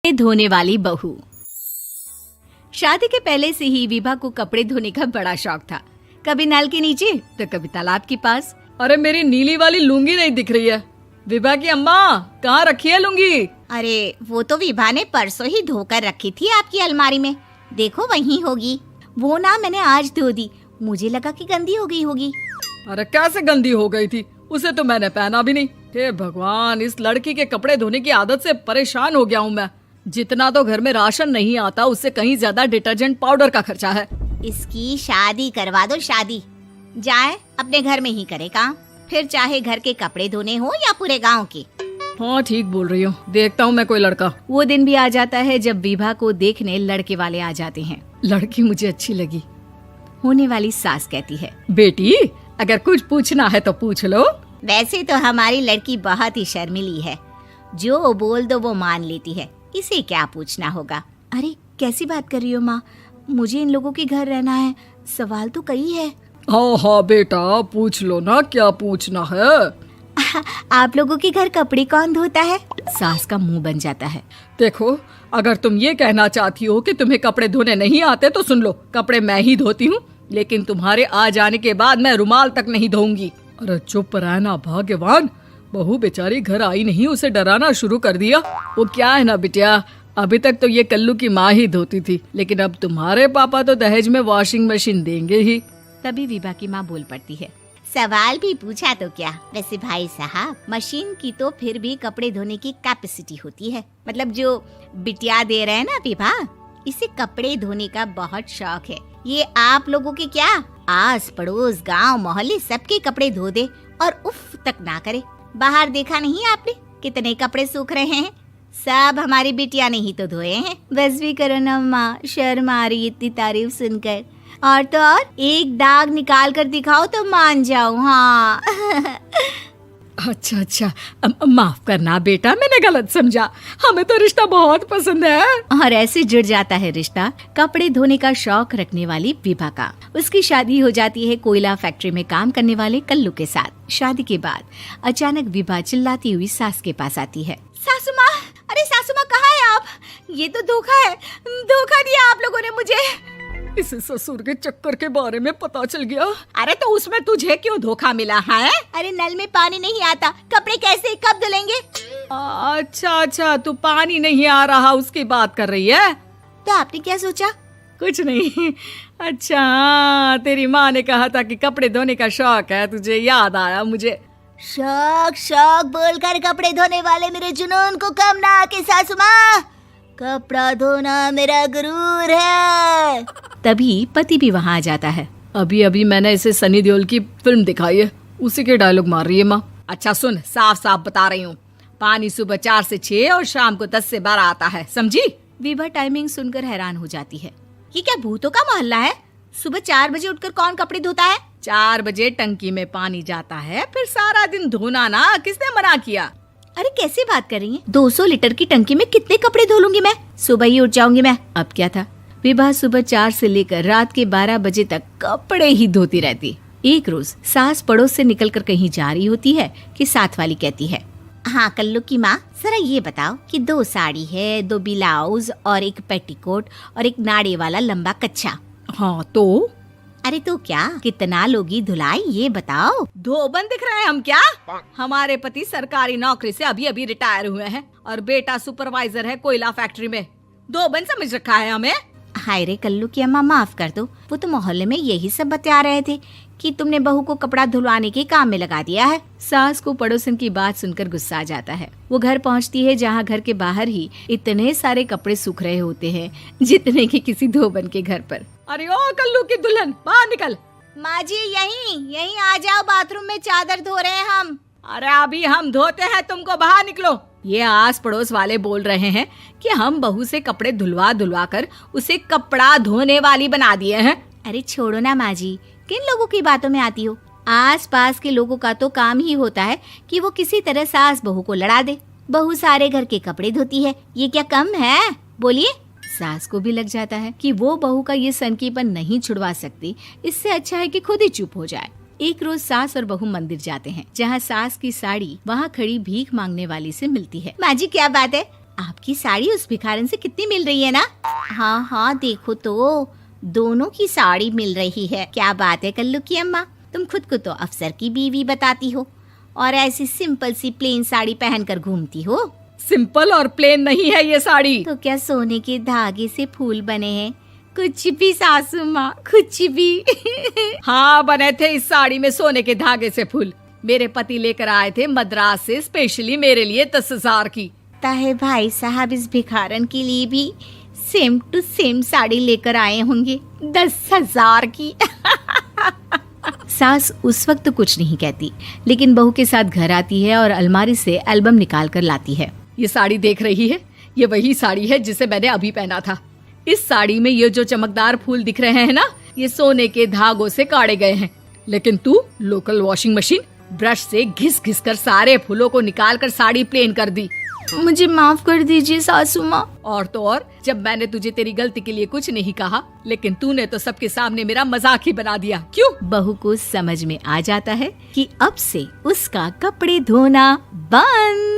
धोने वाली बहू। शादी के पहले से ही विभा को कपड़े धोने का बड़ा शौक था। कभी नल के नीचे तो कभी तालाब के पास। अरे मेरी नीली वाली लुंगी नहीं दिख रही है। विभा की अम्मा, कहाँ रखी है लुंगी? अरे वो तो विभा ने परसों ही धोकर रखी थी आपकी अलमारी में। देखो वहीं होगी। वो ना मैंने आज धो दी, मुझे लगा कि गंदी हो गई होगी। अरे कैसे गंदी हो गई थी? उसे तो मैंने पहना भी नहीं। हे भगवान, इस लड़की के कपड़े धोने की आदत से परेशान हो गया हूँ मैं। जितना तो घर में राशन नहीं आता, उससे कहीं ज्यादा डिटर्जेंट पाउडर का खर्चा है। इसकी शादी करवा दो, शादी। जाए अपने घर में ही करे काम, फिर चाहे घर के कपड़े धोने हो या पूरे गांव के। हाँ ठीक बोल रही हो, देखता हूँ मैं कोई लड़का। वो दिन भी आ जाता है जब विभा को देखने लड़के वाले आ जाते हैं। लड़की मुझे अच्छी लगी। होने वाली सास कहती है, बेटी अगर कुछ पूछना है तो पूछ लो। वैसे तो हमारी लड़की बहुत ही शर्मीली है, जो बोल दो वो मान लेती है, इसे क्या पूछना होगा। अरे कैसी बात कर रही हो माँ, मुझे इन लोगों के घर रहना है, सवाल तो कई है। हाँ हाँ बेटा, पूछ लो ना, क्या पूछना है। आप लोगों के घर कपड़े कौन धोता है? सास का मुंह बन जाता है। देखो, अगर तुम ये कहना चाहती हो कि तुम्हें कपड़े धोने नहीं आते तो सुन लो, कपड़े मैं ही धोती हूँ, लेकिन तुम्हारे आ जाने के बाद मैं रुमाल तक नहीं धोऊंगी। अरे चुप रहना भाग्यवान, बहू बेचारी घर आई नहीं, उसे डराना शुरू कर दिया। वो क्या है ना बिटिया, अभी तक तो ये कल्लू की माँ ही धोती थी, लेकिन अब तुम्हारे पापा तो दहेज में वॉशिंग मशीन देंगे ही। तभी विभा की माँ बोल पड़ती है, सवाल भी पूछा तो क्या। वैसे भाई साहब, मशीन की तो फिर भी कपड़े धोने की कैपेसिटी होती है। मतलब जो बिटिया दे रहे हैं ना विभा, इसे कपड़े धोने का बहुत शौक है। ये आप लोगों के क्या, आस पड़ोस गांव मोहल्ले सबके कपड़े धो दे और उफ तक ना करे। बाहर देखा नहीं आपने कितने कपड़े सूख रहे हैं? सब हमारी बिटिया ने ही तो धोए हैं। बस भी करो ना माँ, शर्म आ रही इतनी तारीफ सुनकर। और तो और एक दाग निकाल कर दिखाओ तो मान जाऊं। हाँ अच्छा अच्छा, माफ करना बेटा, मैंने गलत समझा। हमें तो रिश्ता बहुत पसंद है। और ऐसे जुड़ जाता है रिश्ता कपड़े धोने का शौक रखने वाली विभा का। उसकी शादी हो जाती है कोयला फैक्ट्री में काम करने वाले कल्लू के साथ। शादी के बाद अचानक विभा चिल्लाती हुई सास के पास आती है। सासू माँ, अरे सासू माँ कहाँ है आप? ये तो धोखा है, धोखा दिया आप लोगों ने मुझे। इसे ससुर के चक्कर के बारे में पता चल गया। अरे तो उसमें तुझे क्यों धोखा मिला है? अरे नल में पानी नहीं आता, कपड़े कैसे कब धुलेंगे? अच्छा अच्छा, तू पानी नहीं आ रहा उसकी बात कर रही है। तो आपने क्या सोचा? कुछ नहीं। अच्छा, तेरी माँ ने कहा था कि कपड़े धोने का शौक है तुझे, याद आया मुझे। शौक शौक बोलकर कपड़े धोने वाले मेरे जुनून को कम ना आके सासू माँ, कपड़ा धोना मेरा गुरूर है। तभी पति भी वहाँ आ जाता है। अभी अभी मैंने इसे सनी देओल की फिल्म दिखाई है, उसी के डायलॉग मार रही है माँ। अच्छा सुन, साफ साफ बता रही हूँ, पानी सुबह 4 से 6 और शाम को 10 से 12 आता है, समझी? विभा टाइमिंग सुनकर हैरान हो जाती है। ये क्या भूतों का मोहल्ला है? सुबह 4 बजे उठकर कौन कपड़े धोता है? 4 बजे टंकी में पानी जाता है, फिर सारा दिन धोना ना, किसने मना किया? अरे कैसी बात कर रही हैं? 200 लीटर की टंकी में कितने कपड़े धो लूंगी मैं? सुबह ही उठ जाऊंगी मैं। अब क्या था, विभा सुबह 4 से लेकर रात के 12 बजे तक कपड़े ही धोती रहती। एक रोज सास पड़ोस से निकलकर कहीं जा रही होती है कि साथ वाली कहती है, हाँ कल्लू की माँ, जरा ये बताओ कि 2 साड़ी है, 2 ब्लाउज और एक पेटीकोट और एक नाड़े वाला लंबा कच्छा। हाँ तो? अरे तो क्या, कितना लोगी धुलाई ये बताओ। धोबन दिख रहे हैं हम क्या? हमारे पति सरकारी नौकरी से अभी अभी रिटायर हुए हैं और बेटा सुपरवाइजर है कोयला फैक्ट्री में। धोबन समझ रखा है हमें। हाय रे कल्लू की अम्मा, माफ कर दो, वो तो मोहल्ले में यही सब बता रहे थे कि तुमने बहू को कपड़ा धुलवाने के काम में लगा दिया है। सास को पड़ोसन की बात सुनकर गुस्सा आ जाता है। वो घर पहुंचती है जहां घर के बाहर ही इतने सारे कपड़े सूख रहे होते हैं जितने कि किसी धोबन के घर पर। अरे ओ कल्लू की दुल्हन, बाहर निकल। माँ जी यहीं आ जाओ, बाथरूम में चादर धो रहे हैं हम। अरे अभी हम धोते हैं, तुमको बाहर निकलो। ये आस पड़ोस वाले बोल रहे हैं कि हम बहू से कपड़े धुलवा धुलवा कर उसे कपड़ा धोने वाली बना दिए हैं। अरे छोड़ो ना माँ जी, किन लोगों की बातों में आती हो? आस पास के लोगों का तो काम ही होता है कि वो किसी तरह सास बहू को लड़ा दे। बहू सारे घर के कपड़े धोती है, ये क्या कम है? बोलिए। सास को भी लग जाता है कि वो बहू का ये सनकीपन नहीं छुड़वा सकती, इससे अच्छा है कि खुद ही चुप हो जाए। एक रोज सास और बहू मंदिर जाते हैं, जहाँ सास की साड़ी वहाँ खड़ी भीख मांगने वाली से मिलती है। माँ जी क्या बात है, आपकी साड़ी उस भिखारन से कितनी मिल रही है ना? हाँ हाँ देखो तो, दोनों की साड़ी मिल रही है। क्या बात है कल्लू की अम्मा, तुम खुद को तो अफसर की बीवी बताती हो और ऐसी सिंपल सी प्लेन साड़ी पहनकर घूमती हो। सिंपल और प्लेन नहीं है ये साड़ी। तो क्या सोने के धागे से फूल बने हैं? कुछ भी सासू माँ, कुछ भी। हाँ बने थे इस साड़ी में सोने के धागे से फूल। मेरे पति लेकर आए थे मद्रास से स्पेशली मेरे लिए 10,000 की। ताहे भाई साहब इस भिखारन के लिए भी सेम टू सेम साड़ी लेकर आए होंगे 10,000 की। सास उस वक्त तो कुछ नहीं कहती, लेकिन बहू के साथ घर आती है और अलमारी से एल्बम निकाल कर लाती है। ये साड़ी देख रही है, ये वही साड़ी है जिसे मैंने अभी पहना था। इस साड़ी में ये जो चमकदार फूल दिख रहे हैं ना, ये सोने के धागों से काढ़े गए हैं। लेकिन तू लोकल वॉशिंग मशीन ब्रश से घिस घिस कर सारे फूलों को निकाल कर साड़ी प्लेन कर दी। मुझे माफ कर दीजिए सासू माँ। और तो और, जब मैंने तुझे तेरी गलती के लिए कुछ नहीं कहा, लेकिन तूने तो सबके सामने मेरा मजाक ही बना दिया। क्यों? बहू को समझ में आ जाता है कि अब से उसका कपड़े धोना बंद।